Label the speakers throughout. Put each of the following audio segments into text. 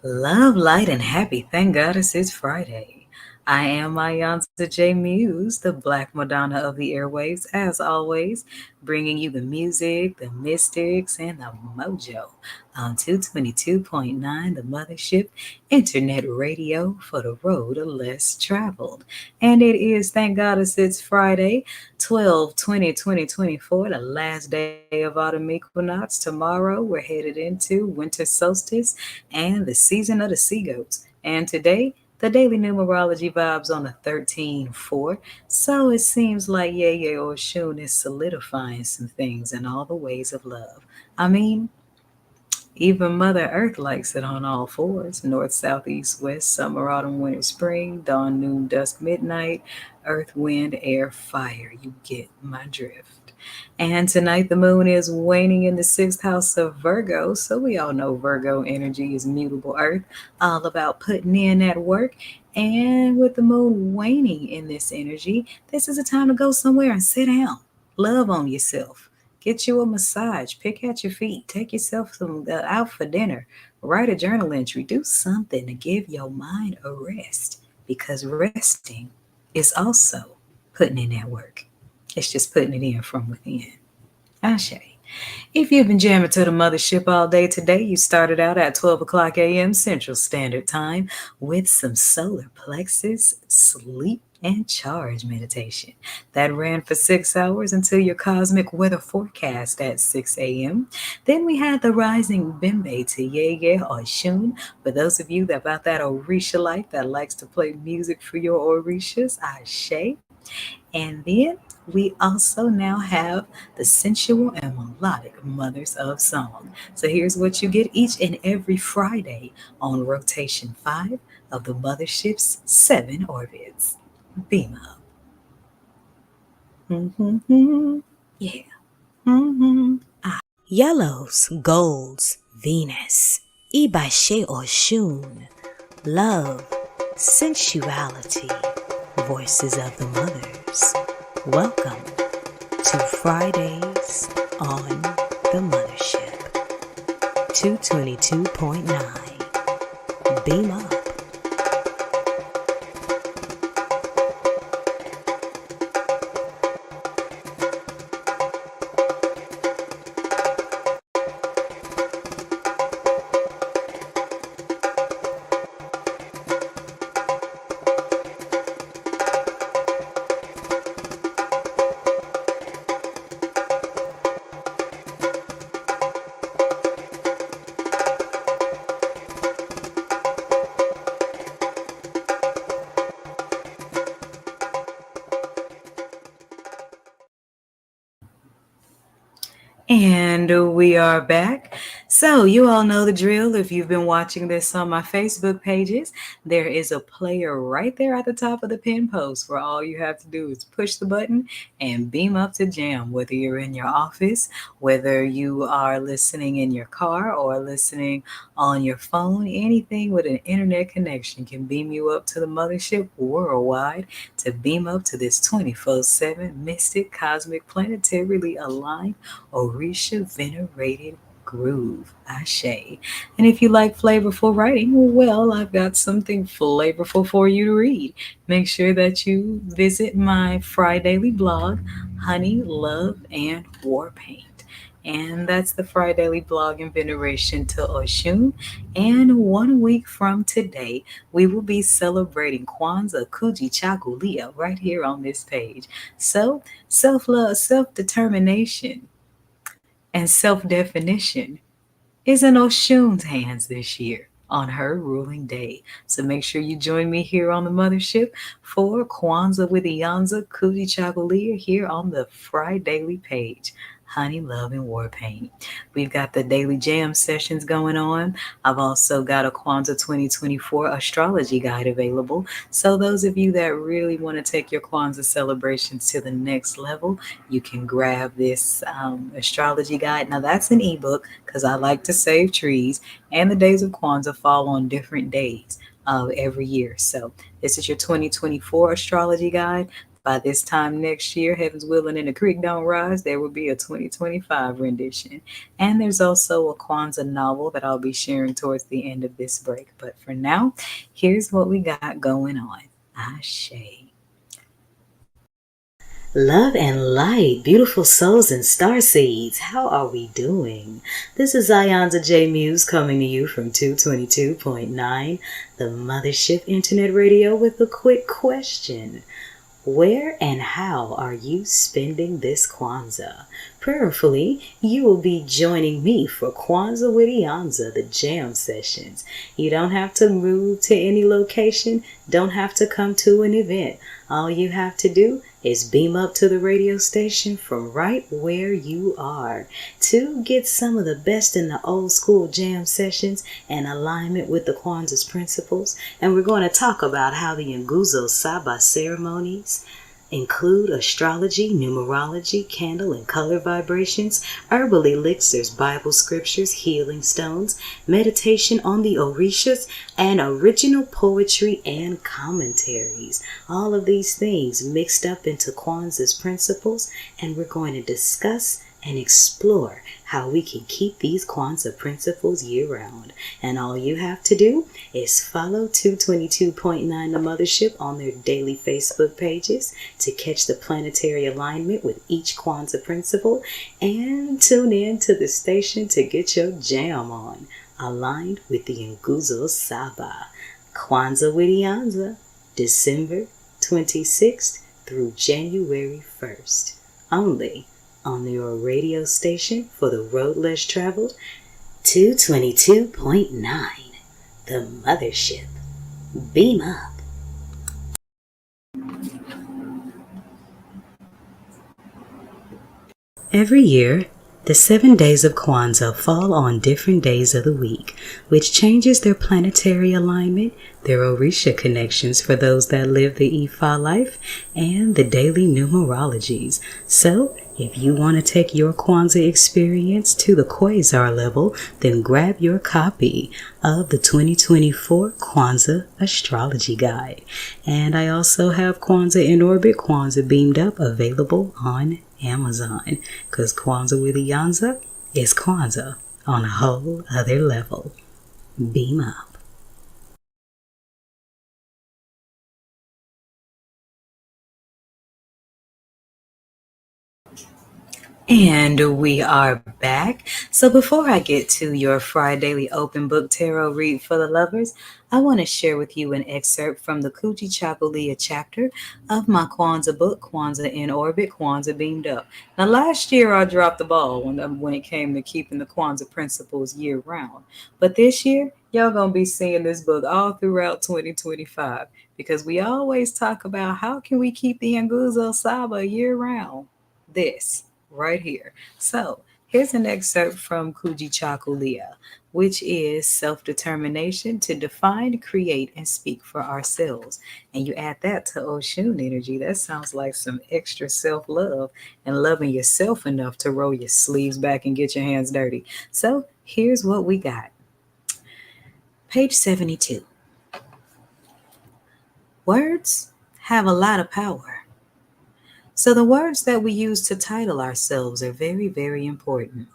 Speaker 1: Love, light, and happy. Thank Goddess it's Friday. I am iiiYansaje Muse, the Black Madonna of the airwaves, as always, bringing you the music, the mystics, and the mojo on 222.9, the Mothership, internet radio for the road less traveled. And it is, thank Goddess it's Friday, 12/20/2024, the last day of autumn equinox. Tomorrow, we're headed into winter solstice and the season of the sea goats. And today, the daily numerology vibes on the 13-4. So it seems like iiiYansaje Osun is solidifying some things in all the ways of love. I mean, even Mother Earth likes it on all fours: north, south, east, west, summer, autumn, winter, spring, dawn, noon, dusk, midnight, earth, wind, air, fire. You get my drift. And tonight the moon is waning in the sixth house of Virgo. So we all know Virgo energy is mutable earth, all about putting in that work. And with the moon waning in this energy, this is a time to go somewhere and sit down. Love on yourself. Get you a massage, pick at your feet, take yourself out for dinner, write a journal entry, do something to give your mind a rest, because resting is also putting in that work. It's just putting it in from within. Ashe. If you've been jamming to the mothership all day today, you started out at 12 o'clock a.m. Central Standard Time with some solar plexus, sleep, and charge meditation. That ran for 6 hours until your cosmic weather forecast at 6 a.m. Then we had the rising Bimbe to iiiYansaje Osun. For those of you that about that Orisha life that likes to play music for your Orishas, Ashe. And then we also now have the sensual and melodic mothers of song. So here's what you get each and every Friday on rotation 5 of the mothership's 7 orbits. Beam up. Mm-hmm. Yeah. Mm-hmm. Yellows, golds, Venus, Iba Iwo Oorun, love, sensuality, voices of the mothers. Welcome to Fridays on the Mothership. 222.9. Beam up. And we are back. So, you all know the drill. If you've been watching this on my Facebook pages, there is a player right there at the top of the pin post where all you have to do is push the button and beam up to jam, whether you're in your office, whether you are listening in your car or listening on your phone. Anything with an internet connection can beam you up to the mothership worldwide to beam up to this 24/7 mystic, cosmic, planetarily aligned Orisha venerated groove. Ashe. And if you like flavorful writing, well, I've got something flavorful for you to read. Make sure that you visit my Fridaily blog, Honey, Love, and War Paint. And that's the Fridaily blog in veneration to Oshun. And 1 week from today, we will be celebrating Kwanzaa Kuji Chakulia right here on this page. So, self love, self determination, and self definition is in Oshun's hands this year on her ruling day. So make sure you join me here on the mothership for Kwanzaa with Iyanza Kuji Chagulia here on the Fridaily page. Honey, Love, and War Paint. We've got the daily jam sessions going on. I've also got a Kwanzaa 2024 astrology guide available. So those of you that really want to take your Kwanzaa celebrations to the next level, you can grab this astrology guide. Now that's an ebook because I like to save trees, and the days of Kwanzaa fall on different days every year. So this is your 2024 astrology guide. By this time next year, heaven's willing and the creek don't rise, there will be a 2025 rendition. And there's also a Kwanzaa novel that I'll be sharing towards the end of this break. But for now, here's what we got going on. Ashe. Love and light, beautiful souls and star seeds. How are we doing? This is iiYansaje Muse coming to you from 222.9, the Mothership Internet Radio, with a quick question. Where and how are you spending this Kwanzaa? Prayerfully, you will be joining me for Kwanzaa with iiYansaje, the jam sessions. You don't have to move to any location, don't have to come to an event. All you have to do is beam up to the radio station from right where you are to get some of the best in the old school jam sessions and alignment with the Kwanzaa's principles. And we're going to talk about how the Nguzo Saba ceremonies include astrology, numerology, candle and color vibrations, herbal elixirs, Bible scriptures, healing stones, meditation on the Orishas, and original poetry and commentaries. All of these things mixed up into Kwanzaa's principles, and we're going to discuss and explore how we can keep these Kwanzaa principles year-round. And all you have to do is follow 222.9 The Mothership on their daily Facebook pages to catch the planetary alignment with each Kwanzaa principle, and tune in to the station to get your jam on, aligned with the Nguzo Saba. Kwanzaa with iiYansaje, December 26th through January 1st. Only on your radio station for the road less traveled, 222.9, the Mothership. Beam up. Every year, the 7 days of Kwanzaa fall on different days of the week, which changes their planetary alignment, their Orisha connections for those that live the Ifa life, and the daily numerologies. So, if you want to take your Kwanzaa experience to the quasar level, then grab your copy of the 2024 Kwanzaa Astrology Guide. And I also have Kwanzaa in Orbit, Kwanzaa Beamed Up, available on Amazon, because Kwanzaa with iiYansaje is Kwanzaa on a whole other level. Beam up. And we are back. So before I get to your Friday open book tarot read for the lovers, I want to share with you an excerpt from the Kuji Chakulia chapter of my Kwanzaa book, Kwanzaa in Orbit, Kwanzaa Beamed Up. Now, last year I dropped the ball when it came to keeping the Kwanzaa principles year round. But this year, y'all going to be seeing this book all throughout 2025, because we always talk about how can we keep the Nguzo Saba year round. This right here. So here's an excerpt from Kuji Chakulia, which is self-determination to define, create, and speak for ourselves. And you add that to Oshun energy, that sounds like some extra self-love and loving yourself enough to roll your sleeves back and get your hands dirty. So here's what we got. Page 72. Words have a lot of power. So the words that we use to title ourselves are very, very important.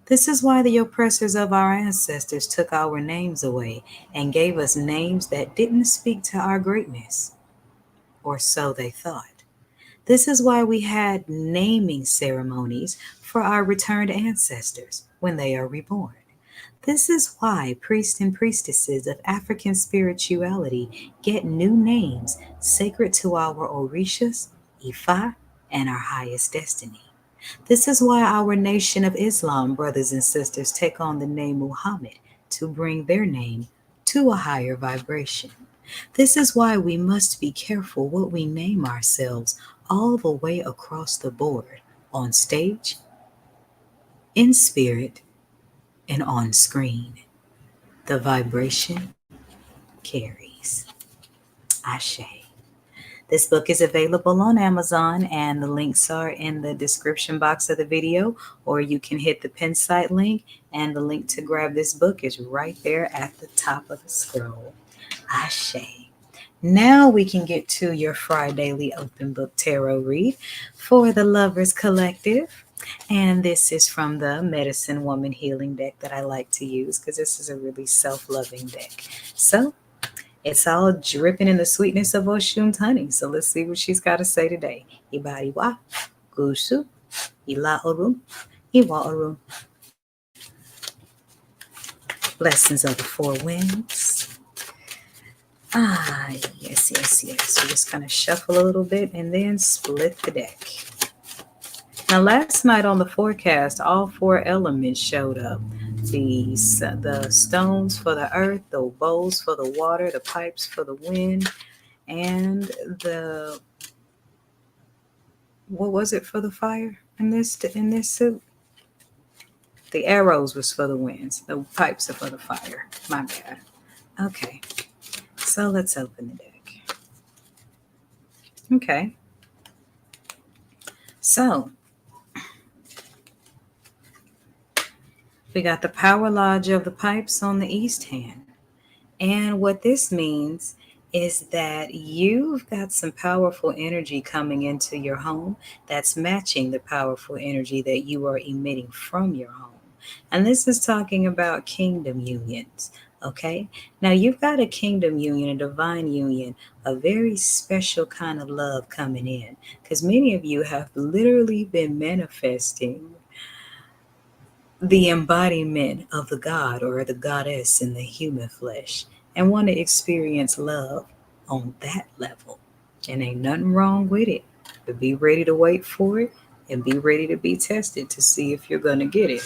Speaker 1: This is why the oppressors of our ancestors took our names away and gave us names that didn't speak to our greatness, or so they thought. This is why we had naming ceremonies for our returned ancestors when they are reborn. This is why priests and priestesses of African spirituality get new names sacred to our Orishas, Ifa, and our highest destiny. This is why our Nation of Islam brothers and sisters take on the name Muhammad to bring their name to a higher vibration. This is why we must be careful what we name ourselves all the way across the board, on stage, in spirit, and on screen. The vibration carries. Ashe. This book is available on Amazon, and the links are in the description box of the video, or you can hit the pin site link, and the link to grab this book is right there at the top of the scroll. Ashe. Now we can get to your Friday Open Book Tarot read for the Lovers Collective. And this is from the Medicine Woman Healing deck that I like to use because this is a really self-loving deck. So it's all dripping in the sweetness of Oshun's honey. So let's see what she's got to say today. Iba Iwo Oorun, Iba Osun, Iwo Oorun. Lessons of the Four Winds. Yes. We're just going to shuffle a little bit and then split the deck. Now, last night on the forecast, all four elements showed up. The stones for the earth, the bowls for the water, the pipes for the wind, and what was it for the fire in this suit? The arrows was for the winds. The pipes are for the fire. My bad. Okay. So let's open the deck. Okay. So we got the power lodge of the pipes on the east hand. And what this means is that you've got some powerful energy coming into your home that's matching the powerful energy that you are emitting from your home. And this is talking about kingdom unions. Okay, now you've got a kingdom union, a divine union, a very special kind of love coming in because many of you have literally been manifesting the embodiment of the God or the goddess in the human flesh and want to experience love on that level. And ain't nothing wrong with it. But be ready to wait for it and be ready to be tested to see if you're going to get it.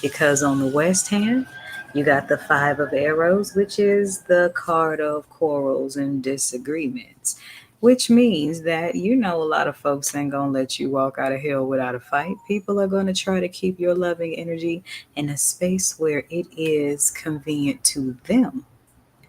Speaker 1: Because on the west hand, you got the Five of Arrows, which is the card of quarrels and disagreements, which means that a lot of folks ain't going to let you walk out of hell without a fight. People are going to try to keep your loving energy in a space where it is convenient to them.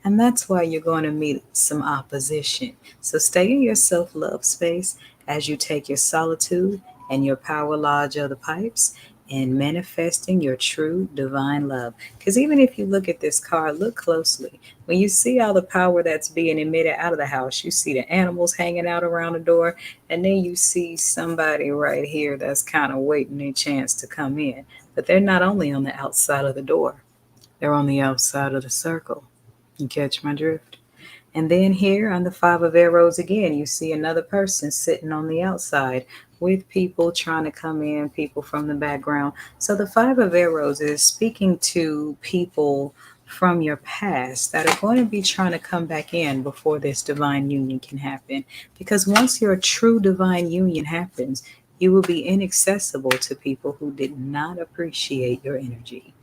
Speaker 1: And that's why you're going to meet some opposition. So stay in your self-love space as you take your solitude and your power lodge of the pipes and manifesting your true divine love. Because even if you look at this card, look closely. When you see all the power that's being emitted out of the house, you see the animals hanging out around the door, and then you see somebody right here that's kind of waiting their chance to come in. But they're not only on the outside of the door, they're on the outside of the circle. You catch my drift? And then here on the Five of Arrows again, you see another person sitting on the outside with people trying to come in, people from the background. So the Five of Arrows is speaking to people from your past that are going to be trying to come back in before this divine union can happen. Because once your true divine union happens, you will be inaccessible to people who did not appreciate your energy.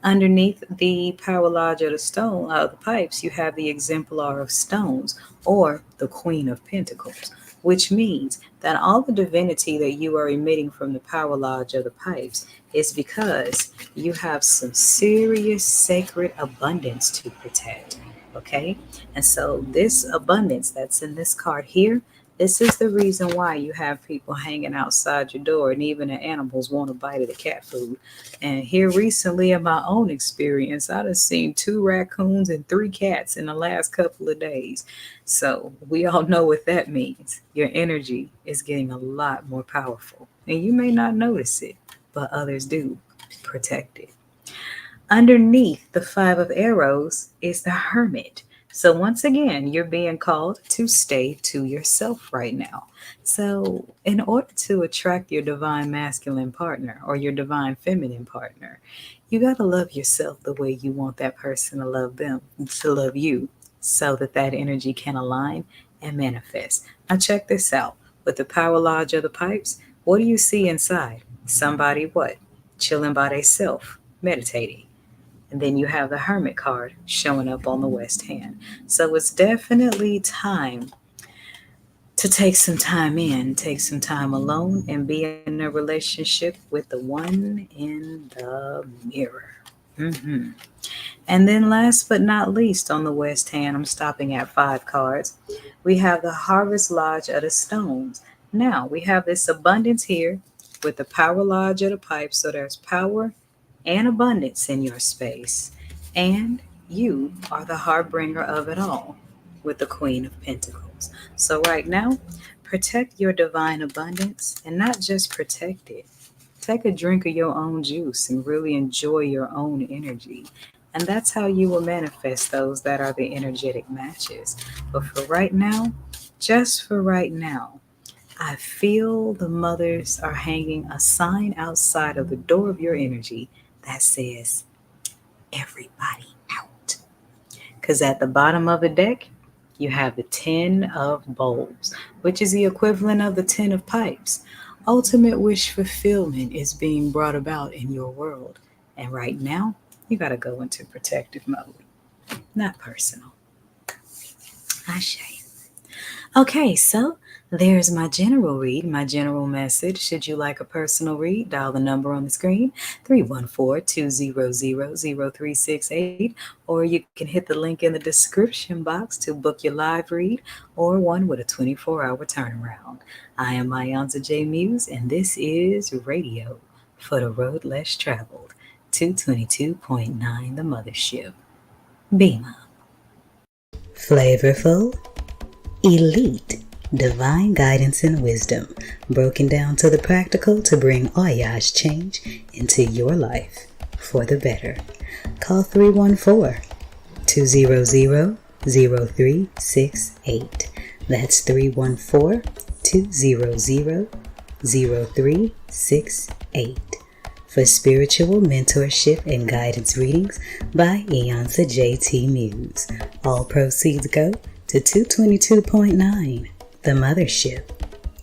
Speaker 1: Underneath the power lodge of the pipes, you have the exemplar of stones or the Queen of Pentacles, which means that all the divinity that you are emitting from the power lodge of the pipes is because you have some serious sacred abundance to protect. Okay? And so this abundance that's in this card here, this is the reason why you have people hanging outside your door, and even the animals want a bite of the cat food. And here recently, in my own experience, I done seen 2 raccoons and 3 cats in the last couple of days. So we all know what that means. Your energy is getting a lot more powerful, and you may not notice it, but others do. Protect it. Underneath the Five of Arrows is the Hermit. So once again, you're being called to stay to yourself right now. So in order to attract your divine masculine partner or your divine feminine partner, you got to love yourself the way you want that person to love them, to love you, so that that energy can align and manifest. Now check this out. With the power lodge of the pipes, what do you see inside? Somebody what? Chilling by themselves, meditating. And then you have the Hermit card showing up on the west hand. So it's definitely time to take some time in, take some time alone, and be in a relationship with the one in the mirror. Mm-hmm. And then last but not least, on the west hand, I'm stopping at 5 cards. We have the Harvest Lodge of the Stones. Now, we have this abundance here with the Power Lodge of the Pipes. So there's power and abundance in your space. And you are the harbinger of it all. with the Queen of Pentacles. So right now, protect your divine abundance, and not just protect it. Take a drink of your own juice and really enjoy your own energy. And that's how you will manifest those that are the energetic matches. But for right now, just for right now, I feel the mothers are hanging a sign outside of the door of your energy that says, everybody out. Because at the bottom of the deck, you have the 10 of bowls, which is the equivalent of the 10 of pipes. Ultimate wish fulfillment is being brought about in your world. And right now, you got to go into protective mode, not personal. Ashe. Okay, so there's my general read, my general message. Should you like a personal read, dial the number on the screen, 314-200-0368, or you can hit the link in the description box to book your live read or one with a 24-hour turnaround. I am iiiYansaje Muse, and this is Radio for the Road Less Traveled, 222.9 The Mothership. Beam up. Flavorful, elite, divine guidance and wisdom, broken down to the practical to bring iiiYansaje change into your life for the better. Call 314-200-0368. That's 314-200-0368 for spiritual mentorship and guidance readings by iiiYansaje Muse. All proceeds go to 222.9, The Mothership,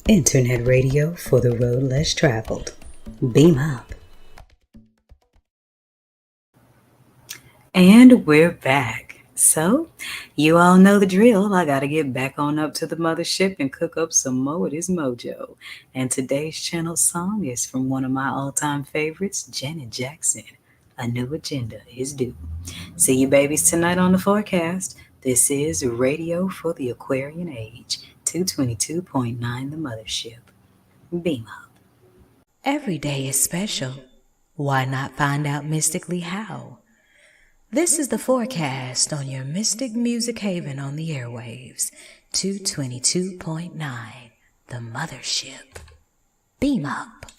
Speaker 1: Internet radio for the road less traveled. Beam up. And we're back. So, you all know the drill. I gotta get back on up to the mothership and cook up some more of this mojo. And today's channel song is from one of my all-time favorites, Janet Jackson. A New Agenda is due. See you babies tonight on the forecast. This is Radio for the Aquarian Age, 222.9 The Mothership. Beam up.
Speaker 2: Every day is special. Why not find out mystically how? This is the forecast on your Mystic Music Haven on the airwaves, 222.9 The Mothership. Beam up.